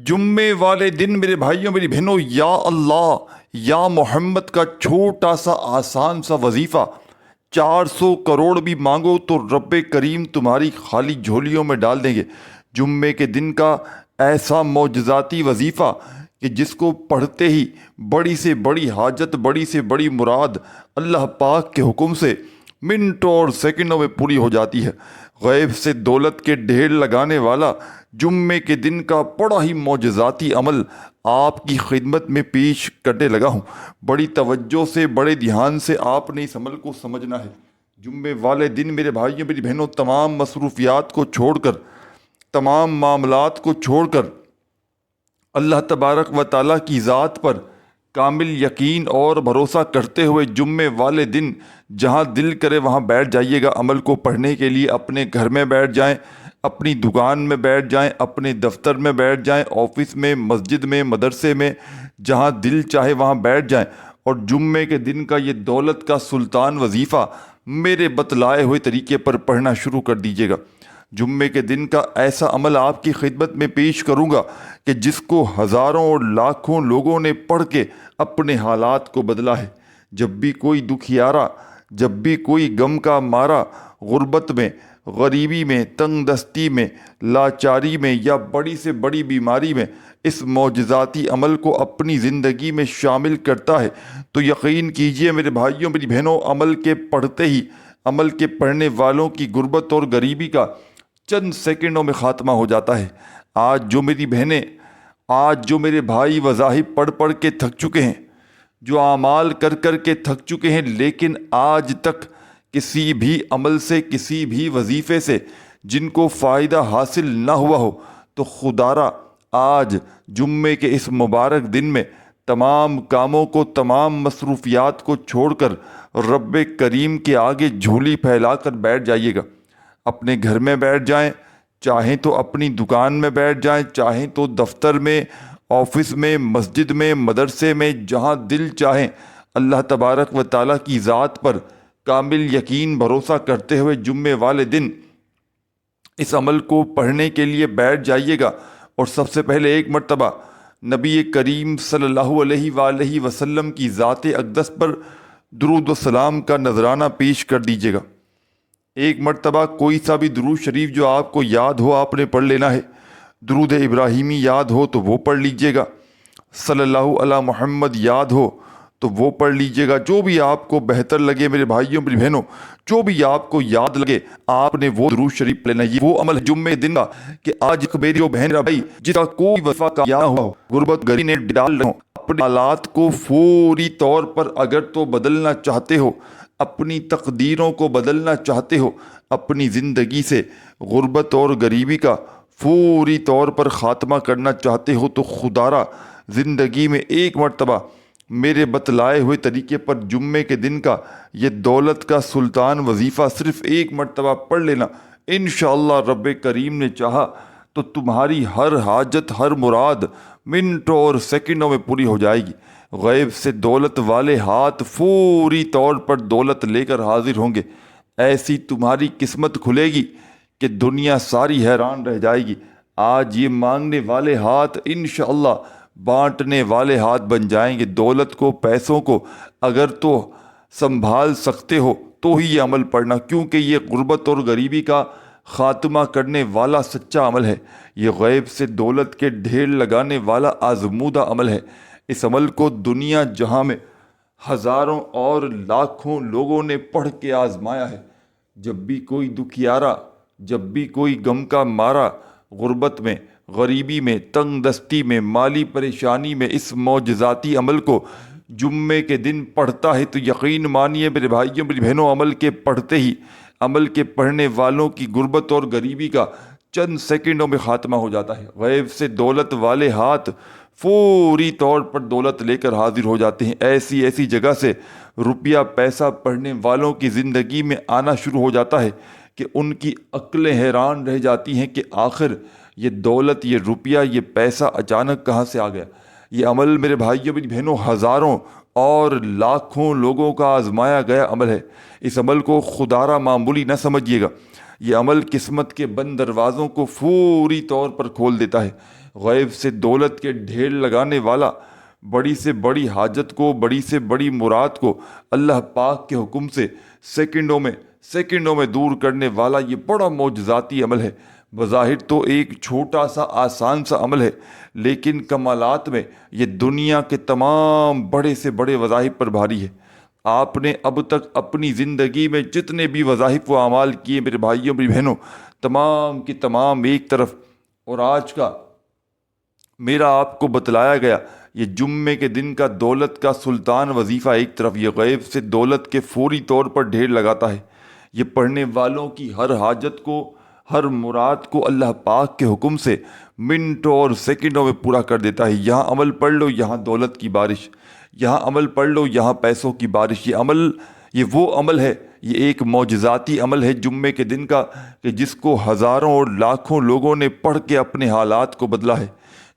جمعے والے دن میرے بھائیوں میری بہنوں، یا اللہ یا محمد کا چھوٹا سا آسان سا وظیفہ 400 کروڑ بھی مانگو تو رب کریم تمہاری خالی جھولیوں میں ڈال دیں گے۔ جمعے کے دن کا ایسا معجزاتی وظیفہ کہ جس کو پڑھتے ہی بڑی سے بڑی حاجت، بڑی سے بڑی مراد اللہ پاک کے حکم سے منٹوں اور سیکنڈوں میں پوری ہو جاتی ہے۔ غیب سے دولت کے ڈھیر لگانے والا جمعے کے دن کا بڑا ہی معجزاتی عمل آپ کی خدمت میں پیش کرنے لگا ہوں۔ بڑی توجہ سے، بڑے دھیان سے آپ نے اس عمل کو سمجھنا ہے۔ جمعے والے دن میرے بھائیوں میری بہنوں، تمام مصروفیات کو چھوڑ کر، تمام معاملات کو چھوڑ کر اللہ تبارک و تعالیٰ کی ذات پر کامل یقین اور بھروسہ کرتے ہوئے جمعے والے دن جہاں دل کرے وہاں بیٹھ جائیے گا عمل کو پڑھنے کے لیے۔ اپنے گھر میں بیٹھ جائیں، اپنی دکان میں بیٹھ جائیں، اپنے دفتر میں بیٹھ جائیں، آفس میں، مسجد میں، مدرسے میں، جہاں دل چاہے وہاں بیٹھ جائیں اور جمعے کے دن کا یہ دولت کا سلطان وظیفہ میرے بتلائے ہوئے طریقے پر پڑھنا شروع کر دیجیے گا۔ جمعے کے دن کا ایسا عمل آپ کی خدمت میں پیش کروں گا کہ جس کو ہزاروں اور لاکھوں لوگوں نے پڑھ کے اپنے حالات کو بدلا ہے۔ جب بھی کوئی دکھیارا، جب بھی کوئی غم کا مارا غربت میں، غریبی میں، تنگ دستی میں، لاچاری میں یا بڑی سے بڑی بیماری میں اس معجزاتی عمل کو اپنی زندگی میں شامل کرتا ہے تو یقین کیجئے میرے بھائیوں میری بہنوں، عمل کے پڑھتے ہی، عمل کے پڑھنے والوں کی غربت اور غریبی کا چند سیکنڈوں میں خاتمہ ہو جاتا ہے۔ آج جو میری بہنیں، آج جو میرے بھائی وظائف پڑھ پڑھ کے تھک چکے ہیں، جو اعمال کر کر کے تھک چکے ہیں، لیکن آج تک کسی بھی عمل سے، کسی بھی وظیفے سے جن کو فائدہ حاصل نہ ہوا ہو، تو خدارا آج جمعے کے اس مبارک دن میں تمام کاموں کو، تمام مصروفیات کو چھوڑ کر رب کریم کے آگے جھولی پھیلا کر بیٹھ جائیے گا۔ اپنے گھر میں بیٹھ جائیں، چاہیں تو اپنی دکان میں بیٹھ جائیں، چاہیں تو دفتر میں، آفس میں، مسجد میں، مدرسے میں، جہاں دل چاہیں اللہ تبارک و تعالیٰ کی ذات پر کامل یقین بھروسہ کرتے ہوئے جمعے والے دن اس عمل کو پڑھنے کے لیے بیٹھ جائیے گا۔ اور سب سے پہلے ایک مرتبہ نبی کریم صلی اللہ علیہ وآلہ وسلم کی ذات اقدس پر درود و سلام کا نذرانہ پیش کر دیجیے گا۔ ایک مرتبہ کوئی سا بھی درود شریف جو آپ کو یاد ہو آپ نے پڑھ لینا ہے۔ درود ابراہیمی یاد ہو تو وہ پڑھ لیجیے گا، صلی اللہ علی محمد یاد ہو تو وہ پڑھ لیجیے گا۔ جو بھی آپ کو بہتر لگے میرے بھائیوں میری بہنوں، جو بھی آپ کو یاد لگے آپ نے وہ درود شریف لینا۔ یہ وہ عمل ہے جمعے دن کا کہ آج میری جو بہن بھائی جس کا کوئی وظیفہ کا یا ہوا ہو، غربت گری نے ڈال رہے ہوں، اپنے حالات کو فوری طور پر اگر تو بدلنا چاہتے ہو، اپنی تقدیروں کو بدلنا چاہتے ہو، اپنی زندگی سے غربت اور غریبی کا فوری طور پر خاتمہ کرنا چاہتے ہو، تو خدارا زندگی میں ایک مرتبہ میرے بتلائے ہوئے طریقے پر جمعے کے دن کا یہ دولت کا سلطان وظیفہ صرف ایک مرتبہ پڑھ لینا۔ انشاءاللہ رب کریم نے چاہا تو تمہاری ہر حاجت، ہر مراد منٹوں اور سیکنڈوں میں پوری ہو جائے گی۔ غیب سے دولت والے ہاتھ فوری طور پر دولت لے کر حاضر ہوں گے۔ ایسی تمہاری قسمت کھلے گی کہ دنیا ساری حیران رہ جائے گی۔ آج یہ مانگنے والے ہاتھ انشاءاللہ بانٹنے والے ہاتھ بن جائیں گے۔ دولت کو، پیسوں کو اگر تو سنبھال سکتے ہو تو ہی یہ عمل پڑھنا، کیونکہ یہ غربت اور غریبی کا خاتمہ کرنے والا سچا عمل ہے۔ یہ غیب سے دولت کے ڈھیر لگانے والا آزمودہ عمل ہے۔ اس عمل کو دنیا جہاں میں ہزاروں اور لاکھوں لوگوں نے پڑھ کے آزمایا ہے۔ جب بھی کوئی دکھیارا، جب بھی کوئی غم کا مارا غربت میں، غریبی میں، تنگ دستی میں، مالی پریشانی میں اس معجزاتی عمل کو جمعے کے دن پڑھتا ہے تو یقین مانیے میرے بھائیوں میری بہنوں، عمل کے پڑھتے ہی، عمل کے پڑھنے والوں کی غربت اور غریبی کا چند سیکنڈوں میں خاتمہ ہو جاتا ہے۔ غیب سے دولت والے ہاتھ فوری طور پر دولت لے کر حاضر ہو جاتے ہیں۔ ایسی ایسی جگہ سے روپیہ پیسہ پڑھنے والوں کی زندگی میں آنا شروع ہو جاتا ہے کہ ان کی عقلیں حیران رہ جاتی ہیں کہ آخر یہ دولت، یہ روپیہ، یہ پیسہ اچانک کہاں سے آ گیا۔ یہ عمل میرے بھائیوں میری بہنوں ہزاروں اور لاکھوں لوگوں کا آزمایا گیا عمل ہے۔ اس عمل کو خدارا معمولی نہ سمجھیے گا۔ یہ عمل قسمت کے بند دروازوں کو فوری طور پر کھول دیتا ہے۔ غیب سے دولت کے ڈھیر لگانے والا، بڑی سے بڑی حاجت کو، بڑی سے بڑی مراد کو اللہ پاک کے حکم سے سیکنڈوں میں دور کرنے والا یہ بڑا معجزاتی عمل ہے۔ بظاہر تو ایک چھوٹا سا آسان سا عمل ہے، لیکن کمالات میں یہ دنیا کے تمام بڑے سے بڑے وظائف پر بھاری ہے۔ آپ نے اب تک اپنی زندگی میں جتنے بھی وظائف و اعمال کیے میرے بھائیوں میری بہنوں، تمام کی تمام ایک طرف، اور آج کا میرا آپ کو بتلایا گیا یہ جمعے کے دن کا دولت کا سلطان وظیفہ ایک طرف، یہ غیب سے دولت کے فوری طور پر ڈھیر لگاتا ہے۔ یہ پڑھنے والوں کی ہر حاجت کو، ہر مراد کو اللہ پاک کے حکم سے منٹوں اور سیکنڈوں میں پورا کر دیتا ہے۔ یہاں عمل پڑھ لو، یہاں دولت کی بارش، یہاں عمل پڑھ لو، یہاں پیسوں کی بارش۔ یہ وہ عمل ہے، یہ ایک معجزاتی عمل ہے جمعے کے دن کا، کہ جس کو ہزاروں اور لاکھوں لوگوں نے پڑھ کے اپنے حالات کو بدلا ہے۔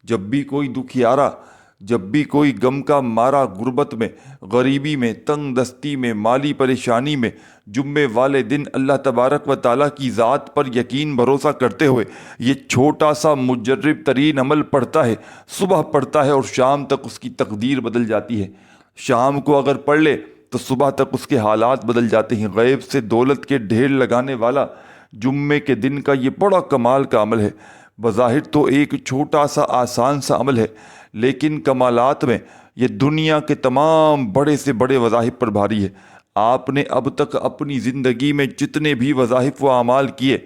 جب بھی کوئی دکھیارا، جب بھی کوئی غم کا مارا غربت میں، غریبی میں، تنگ دستی میں، مالی پریشانی میں، جمعے والے دن اللہ تبارک و تعالیٰ کی ذات پر یقین بھروسہ کرتے ہوئے یہ چھوٹا سا مجرب ترین عمل پڑھتا ہے، صبح پڑھتا ہے اور شام تک اس کی تقدیر بدل جاتی ہے۔ شام کو اگر پڑھ لے تو صبح تک اس کے حالات بدل جاتے ہیں۔ غیب سے دولت کے ڈھیر لگانے والا جمعے کے دن کا یہ بڑا کمال کا عمل ہے۔ بظاہر تو ایک چھوٹا سا آسان سا عمل ہے، لیکن کمالات میں یہ دنیا کے تمام بڑے سے بڑے وظائف پر بھاری ہے۔ آپ نے اب تک اپنی زندگی میں جتنے بھی وظائف و اعمال کیے،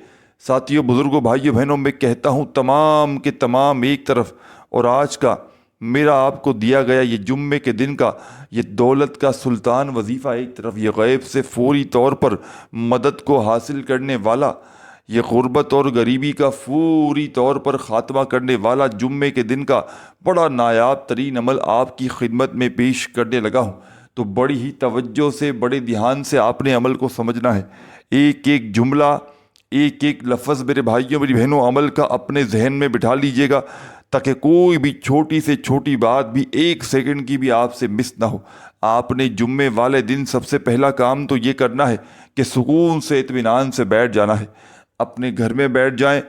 ساتھیوں، بزرگوں، بھائیوں، بہنوں، میں کہتا ہوں تمام کے تمام ایک طرف، اور آج کا میرا آپ کو دیا گیا یہ جمعے کے دن کا یہ دولت کا سلطان وظیفہ ایک طرف، یہ غیب سے فوری طور پر مدد کو حاصل کرنے والا، یہ غربت اور غریبی کا فوری طور پر خاتمہ کرنے والا جمعے کے دن کا بڑا نایاب ترین عمل آپ کی خدمت میں پیش کرنے لگا ہوں۔ تو بڑی ہی توجہ سے، بڑے دھیان سے آپ نے عمل کو سمجھنا ہے۔ ایک ایک جملہ، ایک ایک لفظ میرے بھائیوں میری بہنوں عمل کا اپنے ذہن میں بٹھا لیجئے گا، تاکہ کوئی بھی چھوٹی سے چھوٹی بات بھی ایک سیکنڈ کی بھی آپ سے مس نہ ہو۔ آپ نے جمعے والے دن سب سے پہلا کام تو یہ کرنا ہے کہ سکون سے، اطمینان سے بیٹھ جانا ہے۔ اپنے گھر میں بیٹھ جائیں،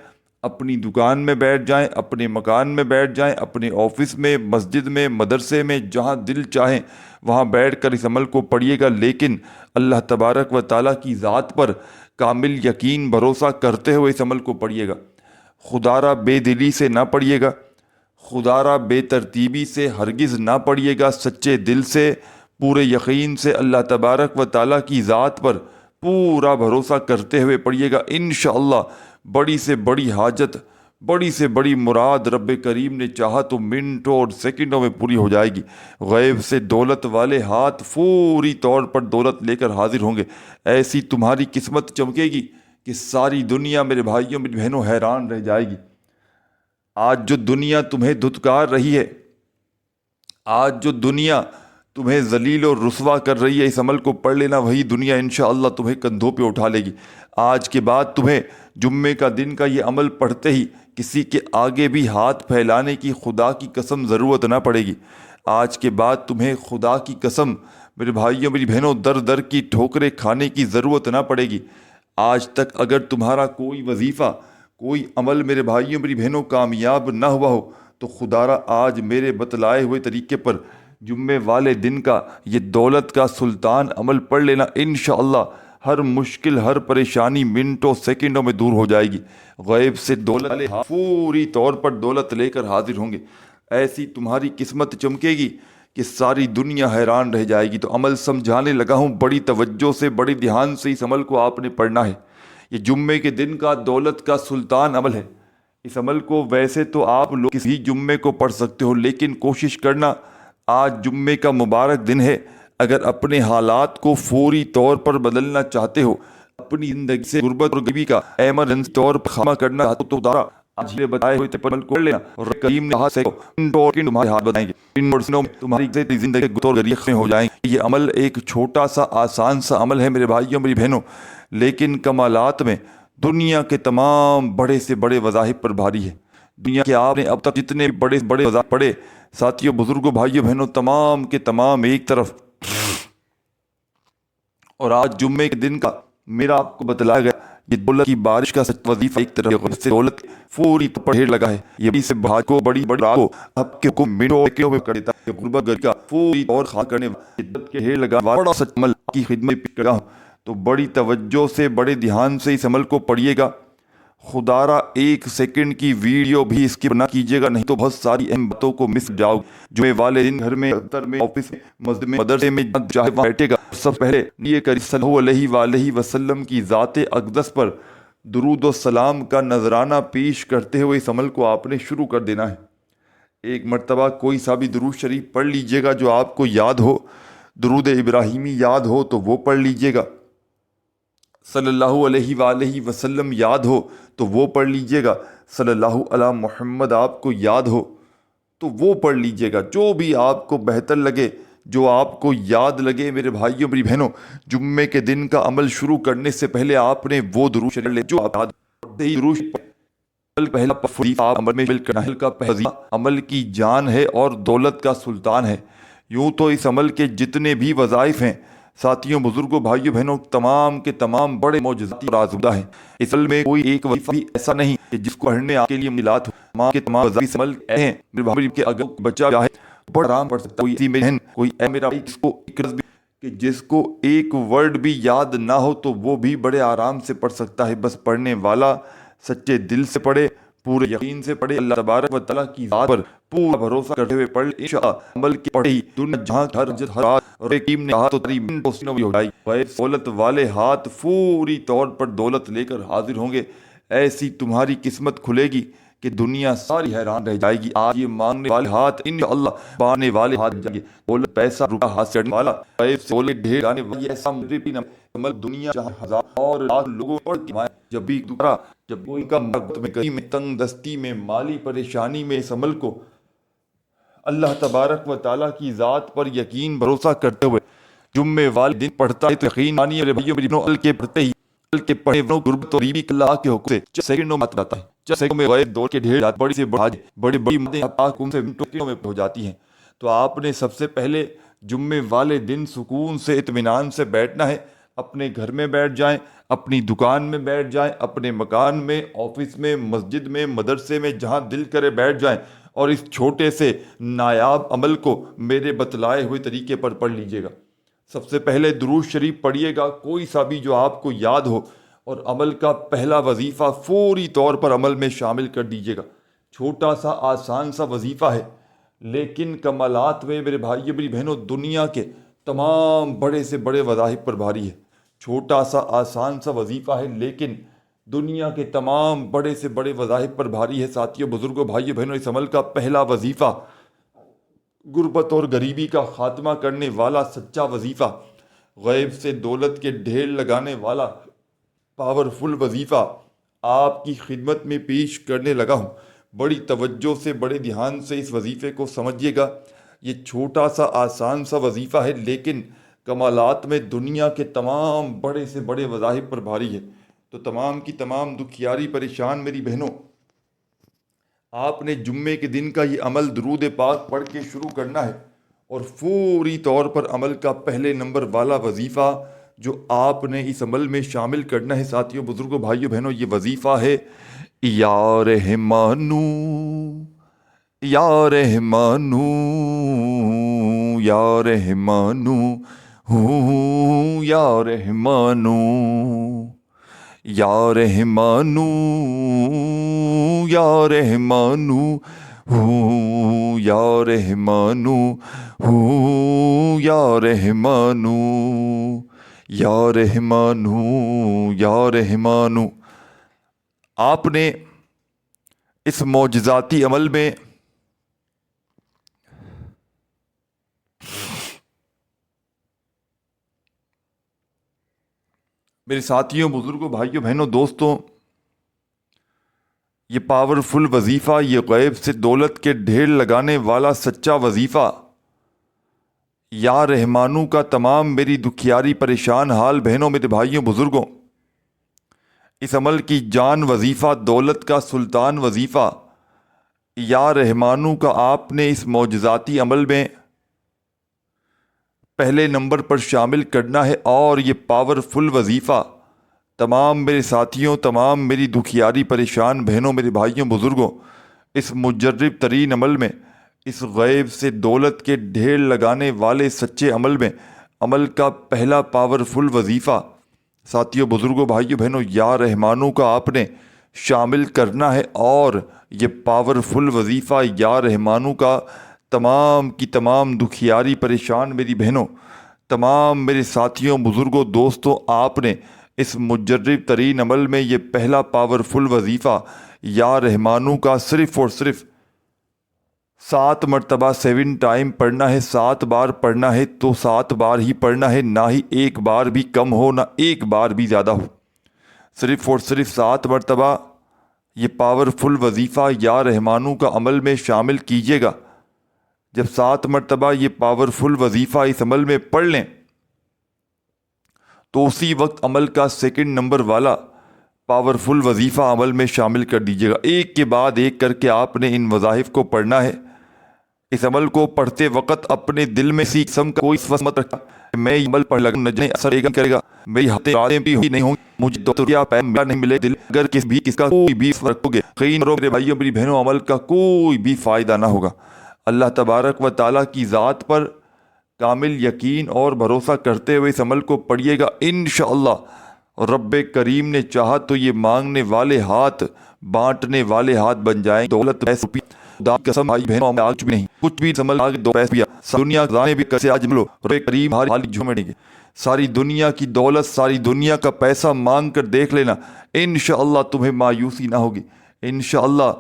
اپنی دکان میں بیٹھ جائیں، اپنے مکان میں بیٹھ جائیں، اپنے آفس میں، مسجد میں، مدرسے میں، جہاں دل چاہیں وہاں بیٹھ کر اس عمل کو پڑھیے گا، لیکن اللہ تبارک و تعالیٰ کی ذات پر کامل یقین بھروسہ کرتے ہوئے اس عمل کو پڑھیے گا۔ خدا را بے دلی سے نہ پڑھیے گا، خدا را بے ترتیبی سے ہرگز نہ پڑھیے گا، سچے دل سے، پورے یقین سے اللہ تبارک و تعالیٰ کی ذات پر پورا بھروسہ کرتے ہوئے پڑھیے گا۔ انشاءاللہ بڑی سے بڑی حاجت، بڑی سے بڑی مراد رب کریم نے چاہا تو منٹوں اور سیکنڈوں میں پوری ہو جائے گی۔ غیب سے دولت والے ہاتھ فوری طور پر دولت لے کر حاضر ہوں گے۔ ایسی تمہاری قسمت چمکے گی کہ ساری دنیا میرے بھائیوں میری بہنوں حیران رہ جائے گی۔ آج جو دنیا تمہیں دھتکار رہی ہے، آج جو دنیا تمہیں ذلیل اور رسوا کر رہی ہے، اس عمل کو پڑھ لینا، وہی دنیا انشاءاللہ تمہیں کندھوں پہ اٹھا لے گی۔ آج کے بعد تمہیں جمعے کا دن کا یہ عمل پڑھتے ہی کسی کے آگے بھی ہاتھ پھیلانے کی خدا کی قسم ضرورت نہ پڑے گی۔ آج کے بعد تمہیں خدا کی قسم میرے بھائیوں میری بہنوں در در کی ٹھوکریں کھانے کی ضرورت نہ پڑے گی۔ آج تک اگر تمہارا کوئی وظیفہ، کوئی عمل میرے بھائیوں میری بہنوں کامیاب نہ ہوا ہو، تو خدا را آج میرے بتلائے ہوئے طریقے پر جمعے والے دن کا یہ دولت کا سلطان عمل پڑھ لینا، انشاءاللہ ہر مشکل، ہر پریشانی منٹوں سیکنڈوں میں دور ہو جائے گی۔ غیب سے دولت پوری طور پر دولت لے کر حاضر ہوں گے۔ ایسی تمہاری قسمت چمکے گی کہ ساری دنیا حیران رہ جائے گی۔ تو عمل سمجھانے لگا ہوں، بڑی توجہ سے، بڑی دھیان سے اس عمل کو آپ نے پڑھنا ہے۔ یہ جمعے کے دن کا دولت کا سلطان عمل ہے۔ اس عمل کو ویسے تو آپ لوگ کسی جمعے کو پڑھ سکتے ہو، لیکن کوشش کرنا آج جمعے کا مبارک دن ہے، اگر اپنے حالات کو فوری طور پر بدلنا چاہتے ہو، اپنی زندگی سے غربت اور غریبی کا ایمرجنسی طور پر خاتمہ کرنا چاہتے ہو، تو دارا آج یہ بتائے ہوئے عمل کو کر لینا، اور کریم نے ہاتھ سے تمہارے ہاتھ بتائیں گے، تمہاری زندگی گتور غریق میں ہو جائیں گے۔ یہ عمل ایک چھوٹا سا آسان سا عمل ہے میرے بھائیوں میری بہنوں، لیکن کمالات میں دنیا کے تمام بڑے سے بڑے وظائف پر بھاری ہے۔ دنیا کے آپ نے اب تک جتنے بڑے بڑے وظائف پڑھے، ساتھیوں، بزرگوں، بھائیوں، بہنوں، تمام کے تمام ایک طرف، اور آج جمعے کے دن کا میرا آپ کو بتلایا گیا یہ دولت کی بارش کا سچ وظیفہ ایک طرف سے دولت پوری طور پر ڈھیر لگا ہے، یہ بھی سے بھاج کو بڑی بڑی رات کو اب کے کو منٹوں سیکنڈوں میں کر دیتا ہے۔ غربت گری کا پوری طور خاک کرنے شدت کے ڈھیر لگا بڑا سچ عمل کی خدمت میں پیش کر رہا ہوں، تو بڑی توجہ سے بڑے دھیان سے اس عمل کو پڑھیے گا۔ خدا را 1 سیکنڈ کی ویڈیو بھی اسکپ نہ کیجیے گا، نہیں تو بہت ساری اہم باتوں کو مس جاؤ گے۔ جمعے والے دن گھر میں، دفتر میں، آفس میں، مسجد میں، مدرسے میں، جہاں چاہے وہاں بیٹھے گا، سب پہلے یہ کری صلی اللہ علیہ وآلہ وسلم کی ذات اقدس پر درود و سلام کا نذرانہ پیش کرتے ہوئے اس عمل کو آپ نے شروع کر دینا ہے۔ ایک مرتبہ کوئی سا بھی درود شریف پڑھ لیجیے گا جو آپ کو یاد ہو، درود ابراہیمی یاد ہو تو وہ پڑھ لیجیے گا، صلی اللہ علیہ وآلہ وسلم یاد ہو تو وہ پڑھ لیجیے گا، صلی اللہ علی محمد آپ کو یاد ہو تو وہ پڑھ لیجیے گا، جو بھی آپ کو بہتر لگے، جو آپ کو یاد لگے۔ میرے بھائیوں میری بہنوں، جمعے کے دن کا عمل شروع کرنے سے پہلے آپ نے وہ درود شریف لے جو آپ درود پہلا وظیفہ آپ عمل میں شامل کرنا ہے۔ کا پہلا عمل کی جان ہے اور دولت کا سلطان ہے۔ یوں تو اس عمل کے جتنے بھی وظائف ہیں ساتھیوں، بزرگوں، بھائیوں، بہنوں، تمام کے تمام بڑے معجزاتی اور آزمودہ ہیں۔ اس عمل میں کوئی ایک وظیفہ بھی ایسا نہیں کہ جس کو پڑھنے آپ کے لیے ملات ہو، تمام کے تمام وظائف اس عمل ایسے ہیں میرے بھائی کہ اگر بچہ چاہے بڑا آرام پڑھ سکتا ہے۔ کوئی اسی میں بہن، کوئی اے میرا بھائی جس کو ایک رز بھی کہ جس کو ایک ورڈ بھی یاد نہ ہو تو وہ بھی بڑے آرام سے پڑھ سکتا ہے، بس پڑھنے والا سچے دل سے پڑھے، پورے یقین سے پڑھے، اللہ تبارک و تعالیٰ کی ذات پر پورا بھروسہ کرتے ہوئے پڑھ لے، انشاءاللہ عمل کے پڑھے ہی دنیا جہاں ہر جد ہر رات اور حکیم نے کہا تو تری منٹوں سینوں میں ہو جائے، دولت والے ہاتھ فوری طور پر دولت لے کر حاضر ہوں گے۔ ایسی تمہاری قسمت کھلے گی کہ دنیا ساری حیران رہ جائے گی۔ آج یہ مانگنے والے ہاتھ انشاءاللہ پانے والے ہاتھ جائیں گے۔ دولت پیسہ روپیہ ہاتھ سے چڑھنے والا، سولے ڈھیر آنے والی ایسا عمل دنیا جہاں ہزار اور لاکھ لوگوں پر جب بھی دوسرا جب کوئی کا مربت میں گری میں تنگ دستی میں مالی پریشانی میں اس عمل کو اللہ تبارک و تعالیٰ کی ذات پر یقین بھروسہ کرتے ہوئے جمعے والے دن پڑھتا ہے تو یقین مانیے میرے بھائیوں میری بہنوں، کے پڑھتے ہی کے پڑھے غربت اور غریبی اللہ کے حکم سے چند سیکنڈوں میں آتا ہے، چند سیکنڈوں میں غیر دور کے ڈھیر بڑی سے بڑی مدیں حکم سے منٹوں میں ہو جاتی ہیں۔ تو آپ نے سب سے پہلے جمعے والے دن سکون سے اطمینان سے بیٹھنا ہے۔ اپنے گھر میں بیٹھ جائیں، اپنی دکان میں بیٹھ جائیں، اپنے مکان میں، آفس میں، مسجد میں، مدرسے میں، جہاں دل کرے بیٹھ جائیں اور اس چھوٹے سے نایاب عمل کو میرے بتلائے ہوئے طریقے پر پڑھ لیجیے گا۔ سب سے پہلے درود شریف پڑھیے گا، کوئی سا بھی جو آپ کو یاد ہو، اور عمل کا پہلا وظیفہ فوری طور پر عمل میں شامل کر دیجیے گا۔ چھوٹا سا آسان سا وظیفہ ہے، لیکن کمالات میں میرے بھائی میری بہنوں دنیا کے تمام بڑے سے بڑے وظائف پر بھاری ہے۔ چھوٹا سا آسان سا وظیفہ ہے لیکن دنیا کے تمام بڑے سے بڑے وظائف پر بھاری ہے۔ ساتھیوں، بزرگوں، بھائیوں، بہنوں، اس عمل کا پہلا وظیفہ غربت اور غریبی کا خاتمہ کرنے والا سچا وظیفہ، غیب سے دولت کے ڈھیر لگانے والا پاورفل وظیفہ آپ کی خدمت میں پیش کرنے لگا ہوں۔ بڑی توجہ سے، بڑے دھیان سے اس وظیفے کو سمجھیے گا۔ یہ چھوٹا سا آسان سا وظیفہ ہے لیکن کمالات میں دنیا کے تمام بڑے سے بڑے وظائف پر بھاری ہے۔ تو تمام کی تمام دکھیاری پریشان میری بہنوں، آپ نے جمعے کے دن کا یہ عمل درود پاک پڑھ کے شروع کرنا ہے، اور فوری طور پر عمل کا پہلے نمبر والا وظیفہ جو آپ نے اس عمل میں شامل کرنا ہے ساتھیوں، بزرگوں، بھائیوں، بہنوں، یہ وظیفہ ہے یا رحمانو یا رحمانو یا رحمانو یا رحمانو یا رحمانو یا رحمانو یا رحمانو یا رحمانو یا رحمانو یا رحمانو۔ آپ نے اس معجزاتی عمل میں میرے ساتھیوں، بزرگوں، بھائیوں، بہنوں، دوستوں، یہ پاورفل وظیفہ، یہ غیب سے دولت کے ڈھیر لگانے والا سچا وظیفہ یا رحمانو کا تمام میری دکھیاری پریشان حال بہنوں، میرے بھائیوں، بزرگوں، اس عمل کی جان وظیفہ، دولت کا سلطان وظیفہ یا رحمانو کا آپ نے اس معجزاتی عمل میں پہلے نمبر پر شامل کرنا ہے، اور یہ پاورفل وظیفہ تمام میرے ساتھیوں، تمام میری دکھیاری پریشان بہنوں، میرے بھائیوں، بزرگوں، اس مجرب ترین عمل میں، اس غیب سے دولت کے ڈھیر لگانے والے سچے عمل میں، عمل کا پہلا پاورفل وظیفہ ساتھیوں، بزرگوں، بھائیوں، بہنوں، یا رحمانوں کا آپ نے شامل کرنا ہے۔ اور یہ پاورفل وظیفہ یا رحمانوں کا تمام کی تمام دکھیاری پریشان میری بہنوں، تمام میرے ساتھیوں، بزرگوں، دوستوں، آپ نے اس مجرب ترین عمل میں یہ پہلا پاورفل وظیفہ یا رحمانوں کا صرف اور صرف 7 مرتبہ 7 ٹائم پڑھنا ہے۔ 7 بار پڑھنا ہے تو 7 بار ہی پڑھنا ہے، نہ ہی ایک بار بھی کم ہو، نہ ایک بار بھی زیادہ ہو۔ صرف اور صرف 7 مرتبہ یہ پاورفل وظیفہ یا رحمانوں کا عمل میں شامل کیجیے گا۔ جب 7 مرتبہ یہ پاورفل وظیفہ اس عمل میں پڑھ لیں تو اسی وقت عمل کا سیکنڈ نمبر والا پاورفل وظیفہ عمل میں شامل کر دیجیے گا۔ ایک کے بعد ایک کر کے آپ نے ان وظائف کو پڑھنا ہے۔ اس عمل کو پڑھتے وقت اپنے دل میں اسی قسم کا کوئی وسوسہ مت رکھا میں یہ عمل پڑھ لگا نجنے اثر کرے گا، میری راتیں بھی ہوئی نہیں ہوں، مجھے تو کیا پیم نہیں ملے دل، اگر کس کا کوئی بھی رکھو گے یقین کرو میرے بھائیوں، میری بہنوں، عمل کا کوئی بھی فائدہ نہ ہوگا۔ اللہ تبارک و تعالیٰ کی ذات پر کامل یقین اور بھروسہ کرتے ہوئے اس عمل کو پڑھیے گا۔ انشاءاللہ رب کریم نے چاہا تو یہ مانگنے والے ہاتھ بانٹنے والے ہاتھ بن جائیں۔ دولت پیسے خدا کی قسم بھائی بہنوں، میں آج بھی نہیں کچھ بھی سمجھ آگے دو پیسے پیا دنیا خزانے بھی کیسے آج ملو رب کریم حالی جھومڑیں گے۔ ساری دنیا کی دولت، ساری دنیا کا پیسہ مانگ کر دیکھ لینا، انشاءاللہ تمہیں مایوسی نہ ہوگی۔ انشاءاللہ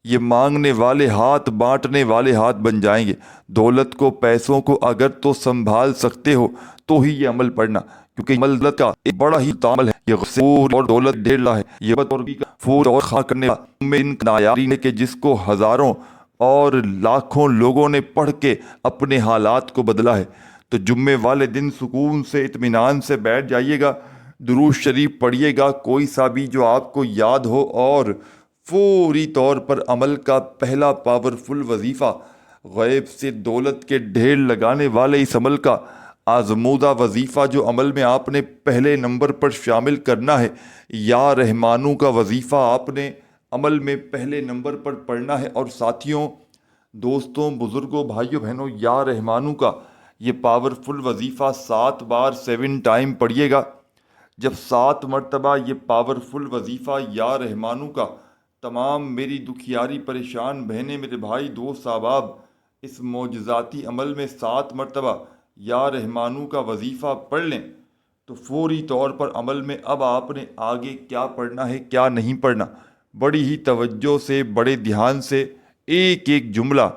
یہ مانگنے والے ہاتھ بانٹنے والے ہاتھ بن جائیں گے۔ دولت کو، پیسوں کو اگر تو سنبھال سکتے ہو تو ہی یہ عمل پڑھنا، کیونکہ عمل دولت کا ایک بڑا ہی عمل ہے۔ یہ غصور اور دولت ڈھیر لا ہے، یہ بد اور فور اور خواہ کرنے میں ان نایابی ہے کہ جس کو ہزاروں اور لاکھوں لوگوں نے پڑھ کے اپنے حالات کو بدلا ہے۔ تو جمعے والے دن سکون سے، اطمینان سے بیٹھ جائیے گا، درود شریف پڑھیے گا، کوئی سا بھی جو آپ کو یاد ہو، اور فوری طور پر عمل کا پہلا پاورفل وظیفہ غیب سے دولت کے ڈھیر لگانے والے اس عمل کا آزمودہ وظیفہ جو عمل میں آپ نے پہلے نمبر پر شامل کرنا ہے، یا رحمانوں کا وظیفہ آپ نے عمل میں پہلے نمبر پر پڑھنا ہے۔ اور ساتھیوں، دوستوں، بزرگوں، بھائیوں، بہنوں، یا رحمانوں کا یہ پاورفل وظیفہ 7 بار 7 ٹائم پڑھیے گا۔ جب 7 مرتبہ یہ پاورفل وظیفہ یا رحمانوں کا تمام میری دکھیاری پریشان بہنیں، میرے بھائی، دوست، احباب اس معجزاتی عمل میں 7 مرتبہ یا رحمانوں کا وظیفہ پڑھ لیں تو فوری طور پر عمل میں اب آپ نے آگے کیا پڑھنا ہے، کیا نہیں پڑھنا، بڑی ہی توجہ سے، بڑے دھیان سے ایک ایک جملہ،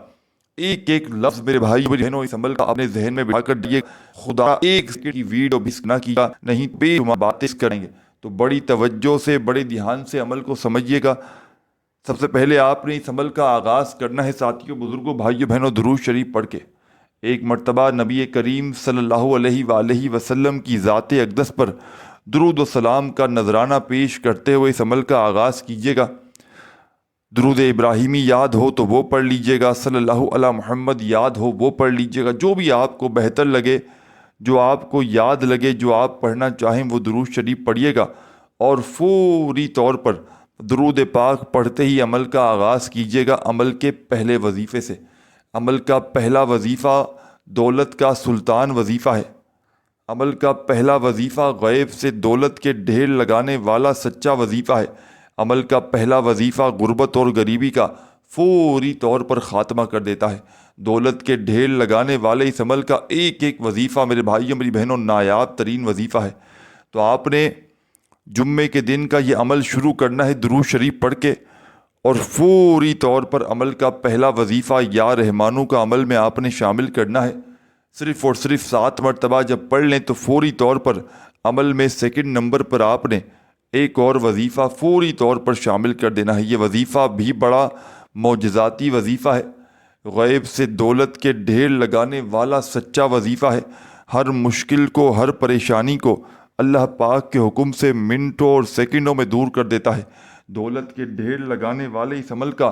ایک ایک لفظ میرے بھائی بہنوں اس عمل کا اپنے ذہن میں بٹھا کر دیے۔ خدا ایک سیکنڈ کی ویڈیو بھی نہ کیا، نہیں بے شمار باتیں کریں گے، تو بڑی توجہ سے، بڑے دھیان سے عمل کو سمجھیے گا۔ سب سے پہلے آپ نے اس عمل کا آغاز کرنا ہے ساتھیوں، بزرگوں، بھائیوں، بہنوں، درود شریف پڑھ کے ایک مرتبہ نبی کریم صلی اللہ علیہ وآلہ وسلم کی ذات اقدس پر درود و سلام کا نذرانہ پیش کرتے ہوئے اس عمل کا آغاز کیجیے گا۔ درود ابراہیمی یاد ہو تو وہ پڑھ لیجیے گا، صلی اللہ علی محمد یاد ہو وہ پڑھ لیجیے گا، جو بھی آپ کو بہتر لگے، جو آپ کو یاد لگے، جو آپ پڑھنا چاہیں وہ درود شریف پڑھیے گا۔ اور فوری طور پر درود پاک پڑھتے ہی عمل کا آغاز کیجیے گا عمل کے پہلے وظیفے سے۔ عمل کا پہلا وظیفہ دولت کا سلطان وظیفہ ہے۔ عمل کا پہلا وظیفہ غیب سے دولت کے ڈھیر لگانے والا سچا وظیفہ ہے۔ عمل کا پہلا وظیفہ غربت اور غریبی کا فوری طور پر خاتمہ کر دیتا ہے۔ دولت کے ڈھیر لگانے والے اس عمل کا ایک ایک وظیفہ میرے بھائیوں، میری بہنوں، نایاب ترین وظیفہ ہے۔ تو آپ نے جمعے کے دن کا یہ عمل شروع کرنا ہے درود شریف پڑھ کے، اور فوری طور پر عمل کا پہلا وظیفہ یا رحمانوں کا عمل میں آپ نے شامل کرنا ہے۔ صرف اور صرف 7 مرتبہ جب پڑھ لیں تو فوری طور پر عمل میں سیکنڈ نمبر پر آپ نے ایک اور وظیفہ فوری طور پر شامل کر دینا ہے۔ یہ وظیفہ بھی بڑا معجزاتی وظیفہ ہے، غیب سے دولت کے ڈھیر لگانے والا سچا وظیفہ ہے۔ ہر مشکل کو، ہر پریشانی کو اللہ پاک کے حکم سے منٹوں اور سیکنڈوں میں دور کر دیتا ہے۔ دولت کے ڈھیر لگانے والے اس عمل کا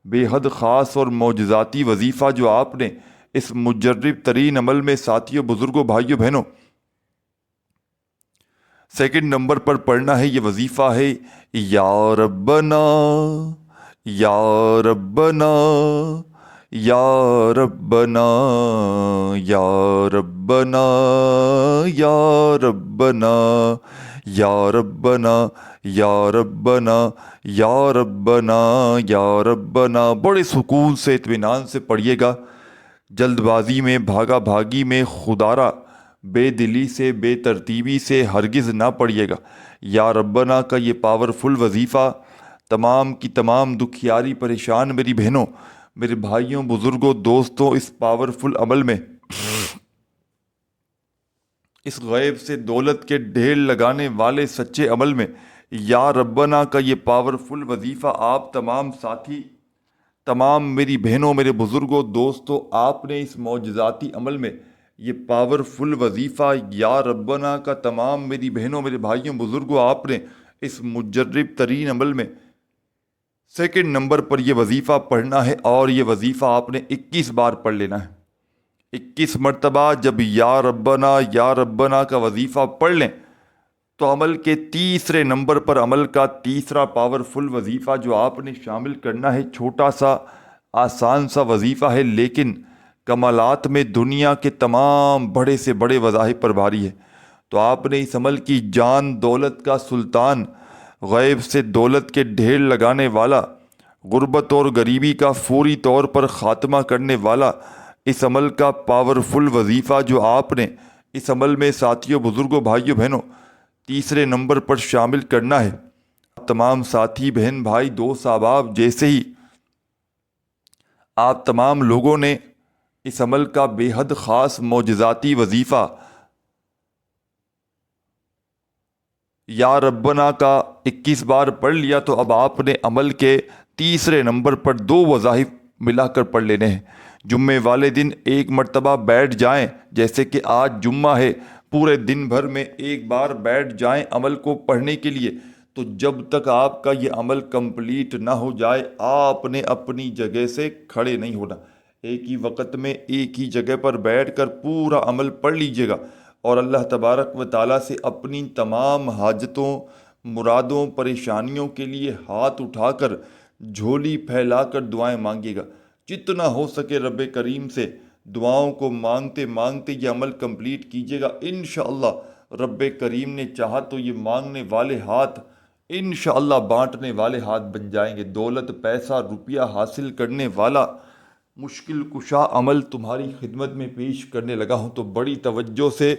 بے حد خاص اور معجزاتی وظیفہ جو آپ نے اس مجرب ترین عمل میں ساتھیوں، بزرگوں، بھائیوں، بہنوں سیکنڈ نمبر پر پڑھنا ہے یہ وظیفہ ہے یا ربنا یا ربنا یا ربنا یا ربنا یا ربنا یا ربنا یا ربنا یا ربنا یا ربنا. بڑے سکون سے اطمینان سے پڑھیے گا، جلد بازی میں بھاگا بھاگی میں خدارہ بے دلی سے بے ترتیبی سے ہرگز نہ پڑھیے گا. یا ربنا کا یہ پاورفل وظیفہ تمام کی تمام دکھیاری پریشان میری بہنوں، میرے بھائیوں، بزرگوں، دوستوں، اس پاورفل عمل میں، اس غیب سے دولت کے ڈھیر لگانے والے سچے عمل میں یا ربنا کا یہ پاورفل وظیفہ آپ تمام ساتھی، تمام میری بہنوں، میرے بزرگوں، دوستوں، آپ نے اس معجزاتی عمل میں یہ پاورفل وظیفہ یا ربنا کا تمام میری بہنوں، میرے بھائیوں، بزرگوں، آپ نے اس مجرب ترین عمل میں سیکنڈ نمبر پر یہ وظیفہ پڑھنا ہے، اور یہ وظیفہ آپ نے 21 بار پڑھ لینا ہے. 21 مرتبہ جب یا ربنا کا وظیفہ پڑھ لیں تو عمل کے تیسرے نمبر پر عمل کا تیسرا پاورفل وظیفہ جو آپ نے شامل کرنا ہے، چھوٹا سا آسان سا وظیفہ ہے لیکن کمالات میں دنیا کے تمام بڑے سے بڑے وظائف پر بھاری ہے. تو آپ نے اس عمل کی جان دولت کا سلطان، غیب سے دولت کے ڈھیر لگانے والا، غربت اور غریبی کا فوری طور پر خاتمہ کرنے والا اس عمل کا پاورفل وظیفہ جو آپ نے اس عمل میں ساتھیوں، بزرگوں، بھائیوں، بہنوں تیسرے نمبر پر شامل کرنا ہے. تمام ساتھی، بہن، بھائی، دوست، احباب، جیسے ہی آپ تمام لوگوں نے اس عمل کا بے حد خاص معجزاتی وظیفہ یا ربنا کا 21 بار پڑھ لیا تو اب آپ نے عمل کے تیسرے نمبر پر 2 وظائف ملا کر پڑھ لینے ہیں. جمعے والے دن ایک مرتبہ بیٹھ جائیں، جیسے کہ آج جمعہ ہے، پورے دن بھر میں ایک بار بیٹھ جائیں عمل کو پڑھنے کے لیے. تو جب تک آپ کا یہ عمل کمپلیٹ نہ ہو جائے آپ نے اپنی جگہ سے کھڑے نہیں ہونا. ایک ہی وقت میں ایک ہی جگہ پر بیٹھ کر پورا عمل پڑھ لیجیے گا اور اللہ تبارک و تعالیٰ سے اپنی تمام حاجتوں، مرادوں، پریشانیوں کے لیے ہاتھ اٹھا کر، جھولی پھیلا کر دعائیں مانگیے گا. جتنا ہو سکے رب کریم سے دعاؤں کو مانگتے مانگتے یہ عمل کمپلیٹ کیجیے گا. انشاءاللہ رب کریم نے چاہا تو یہ مانگنے والے ہاتھ انشاءاللہ بانٹنے والے ہاتھ بن جائیں گے. دولت، پیسہ، روپیہ حاصل کرنے والا مشکل کشا عمل تمہاری خدمت میں پیش کرنے لگا ہوں. تو بڑی توجہ سے،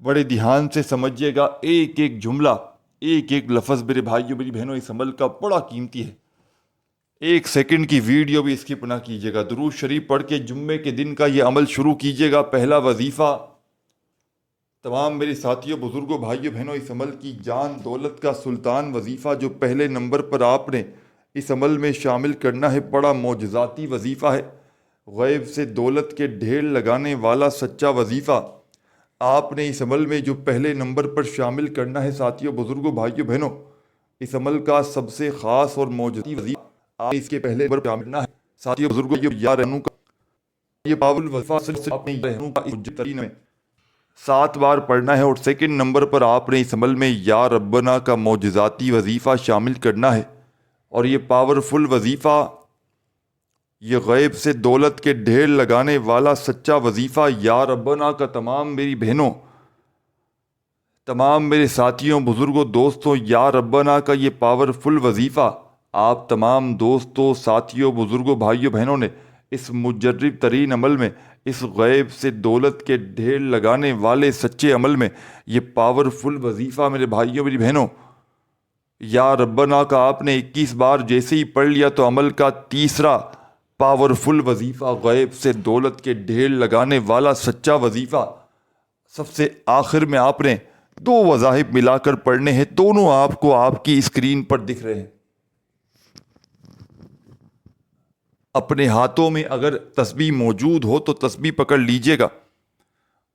بڑے دھیان سے سمجھیے گا. ایک ایک جملہ، ایک ایک لفظ میرے بھائیوں، میری بہنوں اس عمل کا بڑا قیمتی ہے. 1 سیکنڈ کی ویڈیو بھی اسکپ نہ کیجیے گا. درود شریف پڑھ کے جمعے کے دن کا یہ عمل شروع کیجیے گا. پہلا وظیفہ تمام میرے ساتھیوں، بزرگوں، بھائیوں، بہنوں اس عمل کی جان دولت کا سلطان وظیفہ جو پہلے نمبر پر آپ نے اس عمل میں شامل کرنا ہے، بڑا معجزاتی وظیفہ ہے. غیب سے دولت کے ڈھیر لگانے والا سچا وظیفہ آپ نے اس عمل میں جو پہلے نمبر پر شامل کرنا ہے. ساتھیوں، بزرگوں، بھائیوں، بہنوں اس عمل کا سب سے خاص اور معجزاتی وظیفہ آپ اس کے پہلے نمبر پر شامل کرنا ہے. ساتھیوں، بزرگوں، یا رہنو کا یہ پاول وظیفہ صرف آپ نے یا رہنو کا اس مجترین میں 7 بار پڑھنا ہے. اور سیکنڈ نمبر پر آپ نے اس عمل میں یا ربنا کا معجزاتی وظیفہ شامل کرنا ہے. اور یہ پاورفل وظیفہ، یہ غیب سے دولت کے ڈھیر لگانے والا سچا وظیفہ یا ربنا کا تمام میری بہنوں، تمام میرے ساتھیوں، بزرگوں، دوستوں یا ربنا کا یہ پاورفل وظیفہ آپ تمام دوستوں، ساتھیوں، بزرگوں، بھائیوں، بہنوں نے اس مجرب ترین عمل میں، اس غیب سے دولت کے ڈھیر لگانے والے سچے عمل میں یہ پاورفل وظیفہ میرے بھائیوں، میری بہنوں یا ربنا کا آپ نے 21 بار جیسے ہی پڑھ لیا تو عمل کا تیسرا پاورفل وظیفہ، غیب سے دولت کے ڈھیر لگانے والا سچا وظیفہ، سب سے آخر میں آپ نے 2 وظائف ملا کر پڑھنے ہیں. دونوں آپ کو آپ کی اسکرین پر دکھ رہے ہیں. اپنے ہاتھوں میں اگر تسبیح موجود ہو تو تسبیح پکڑ لیجئے گا،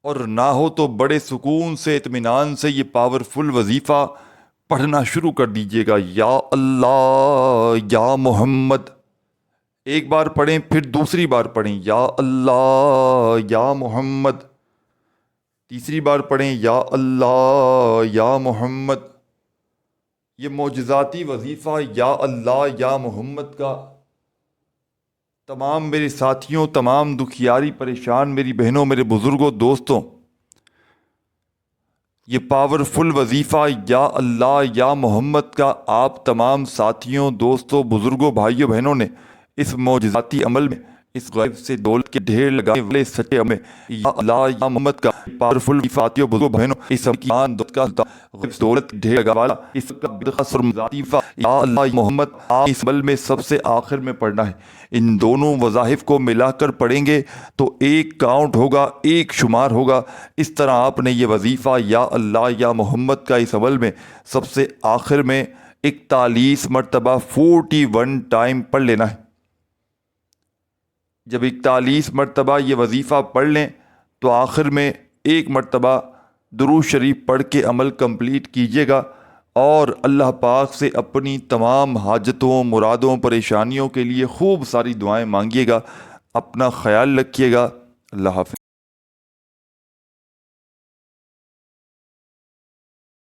اور نہ ہو تو بڑے سکون سے، اطمینان سے یہ پاورفل وظیفہ پڑھنا شروع کر دیجئے گا. یا اللہ یا محمد، ایک بار پڑھیں پھر دوسری بار پڑھیں. یا اللہ یا محمد تیسری بار پڑھیں یا اللہ یا محمد۔ یہ معجزاتی وظیفہ یا اللہ یا محمد کا تمام میرے ساتھیوں، تمام دکھیاری پریشان میری بہنوں، میرے بزرگوں، دوستوں، یہ پاورفل وظیفہ یا اللہ یا محمد کا آپ تمام ساتھیوں، دوستوں، بزرگوں، بھائیوں، بہنوں نے اس معجزاتی عمل میں، اس غیب سے دولت کے ڈھیر لگانے والے سچے عمل میں یا اللہ یا محمد کا پاورفل ساتھیوں، بزرگوں، بہنوں، اس ایمان دولت کا غیب سے دولت کے ڈھیر لگانے والا اس کا خاص اور وظیفہ یا اللہ یا محمد آپ اس عمل میں سب سے آخر میں پڑھنا ہے۔ ان دونوں وظائف کو ملا کر پڑھیں گے تو ایک کاؤنٹ ہوگا، ایک شمار ہوگا۔ اس طرح آپ نے یہ وظیفہ یا اللہ یا محمد کا اس عمل میں سب سے آخر میں 41 مرتبہ 41 ٹائم پڑھ لینا ہے۔ جب 41 مرتبہ یہ وظیفہ پڑھ لیں تو آخر میں ایک مرتبہ درود شریف پڑھ کے عمل کمپلیٹ کیجیے گا اور اللہ پاک سے اپنی تمام حاجتوں، مرادوں، پریشانیوں کے لیے خوب ساری دعائیں مانگیے گا۔ اپنا خیال رکھیے گا۔ اللہ حافظ۔